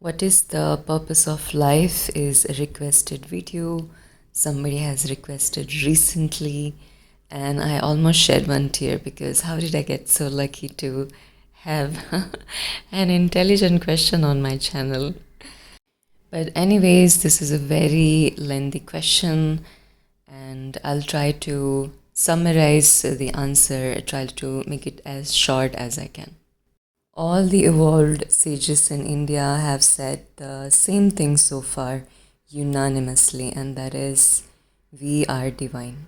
What is the purpose of life is a requested video. Somebody has requested recently, and I almost shed one tear because how did I get so lucky to have an intelligent question on my channel? But, anyways, this is a very lengthy question, and I'll try to summarize the answer, try to make it as short as I can. All the evolved sages in India have said the same thing so far, unanimously, and that is, we are divine.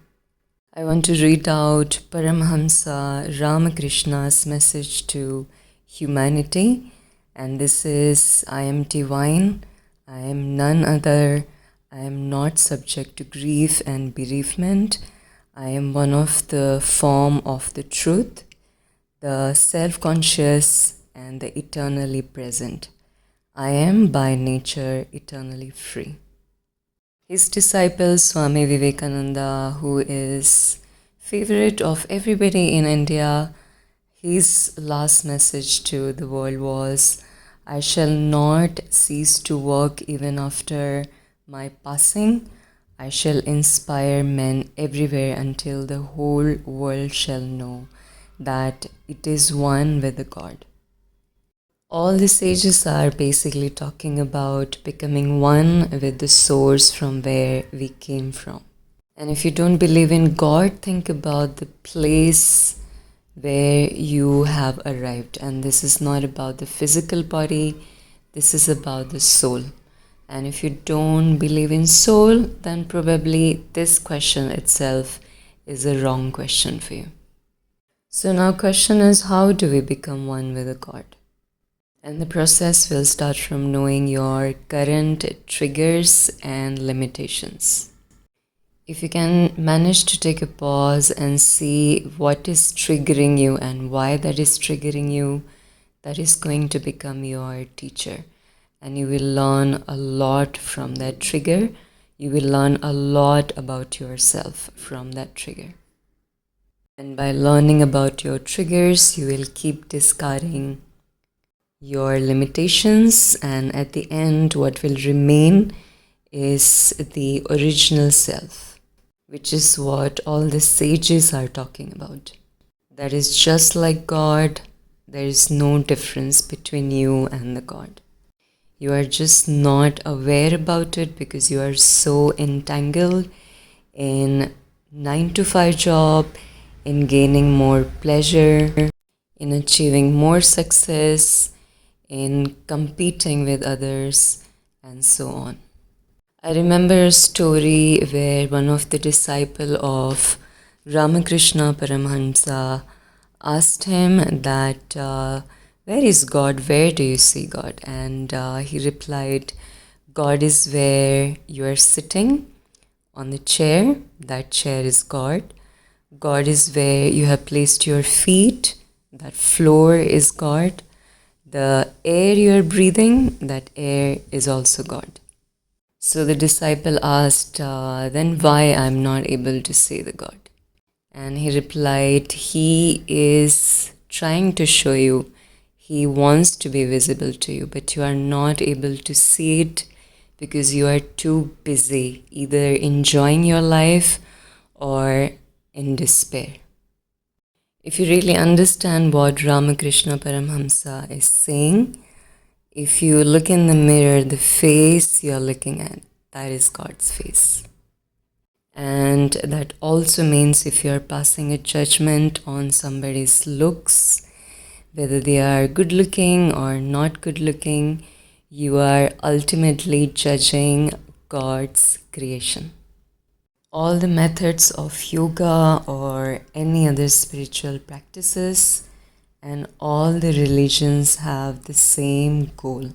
I want to read out Paramhamsa Ramakrishna's message to humanity, and this is: I am divine, I am none other, I am not subject to grief and bereavement, I am one of the form of the truth, the self-conscious and the eternally present. I am by nature eternally free. His disciple Swami Vivekananda, who is favorite of everybody in India, his last message to the world was, I shall not cease to work even after my passing. I shall inspire men everywhere until the whole world shall know that it is one with the God. All the sages are basically talking about becoming one with the source from where we came from. And if you don't believe in God, think about the place where you have arrived. And this is not about the physical body, this is about the soul. And if you don't believe in soul, then probably this question itself is a wrong question for you. So now question is, how do we become one with a God? And the process will start from knowing your current triggers and limitations. If you can manage to take a pause and see what is triggering you and why that is triggering you, that is going to become your teacher. And you will learn a lot from that trigger. You will learn a lot about yourself from that trigger. And by learning about your triggers, you will keep discarding your limitations, and at the end what will remain is the original self, which is what all the sages are talking about. That is just like God. There is no difference between you and the God. You are just not aware about it because you are so entangled in 9 to 5 job, in gaining more pleasure, in achieving more success, in competing with others, and so on. I remember a story where one of the disciples of Ramakrishna Paramahamsa asked him that, where is God? Where do you see God? And he replied, God is where you are sitting on the chair. That chair is God. God is where you have placed your feet. That floor is God. The air you are breathing, that air is also God. So the disciple asked, then why I'm not able to see the God? And he replied, he is trying to show you, he wants to be visible to you, but you are not able to see it because you are too busy either enjoying your life or in despair. If you really understand what Ramakrishna Paramahamsa is saying, if you look in the mirror, the face you are looking at, that is God's face. And that also means if you are passing a judgment on somebody's looks, whether they are good looking or not good looking, you are ultimately judging God's creation. All the methods of yoga or any other spiritual practices and all the religions have the same goal.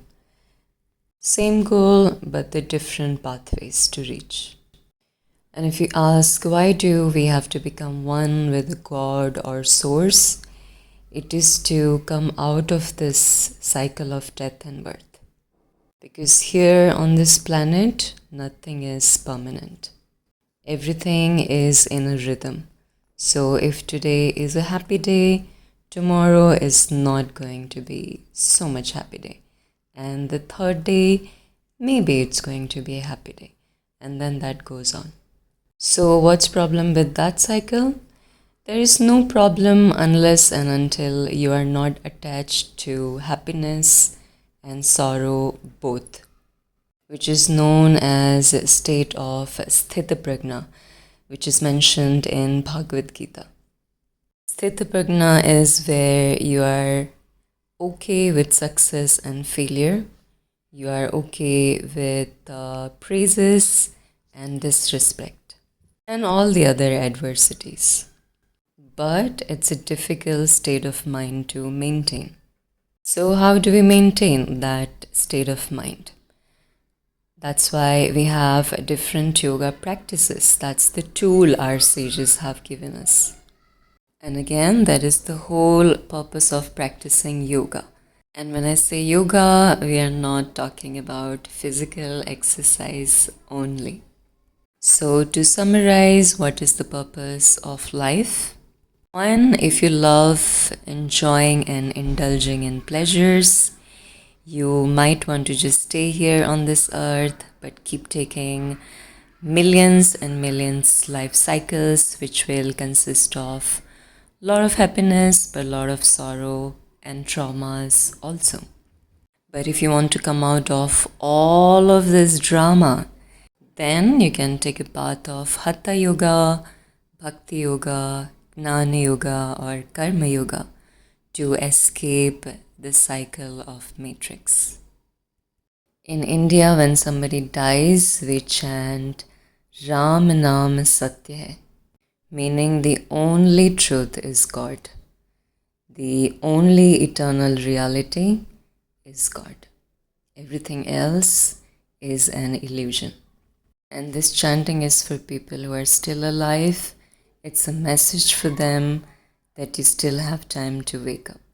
Same goal, but the different pathways to reach. And if you ask, why do we have to become one with God or source? It is to come out of this cycle of death and birth. Because here on this planet, nothing is permanent. Everything is in a rhythm. So if today is a happy day, tomorrow is not going to be so much happy day. and the third day, maybe it's going to be a happy day, and then that goes on. So, what's problem with that cycle? There is no problem unless and until you are not attached to happiness and sorrow both, which is known as state of sthita prajna, which is mentioned in Bhagavad Gita. Sthita prajna is where you are okay with success and failure. You are okay with praises and disrespect and all the other adversities. But it's a difficult state of mind to maintain. So, how do we maintain that state of mind? That's why we have different yoga practices. That's the tool our sages have given us. And again, that is the whole purpose of practicing yoga. And when I say yoga, we are not talking about physical exercise only. So, to summarize, what is the purpose of life? One, if you love enjoying and indulging in pleasures, you might want to just stay here on this earth, but keep taking millions and millions life cycles, which will consist of a lot of happiness, but a lot of sorrow and traumas also. But if you want to come out of all of this drama, then you can take a path of Hatha Yoga, Bhakti Yoga, Gnana Yoga, or Karma Yoga to escape the cycle of matrix. In India, when somebody dies, we chant Ram Naam Satya Hai, meaning the only truth is God. The only eternal reality is God. Everything else is an illusion. And this chanting is for people who are still alive. It's a message for them that you still have time to wake up.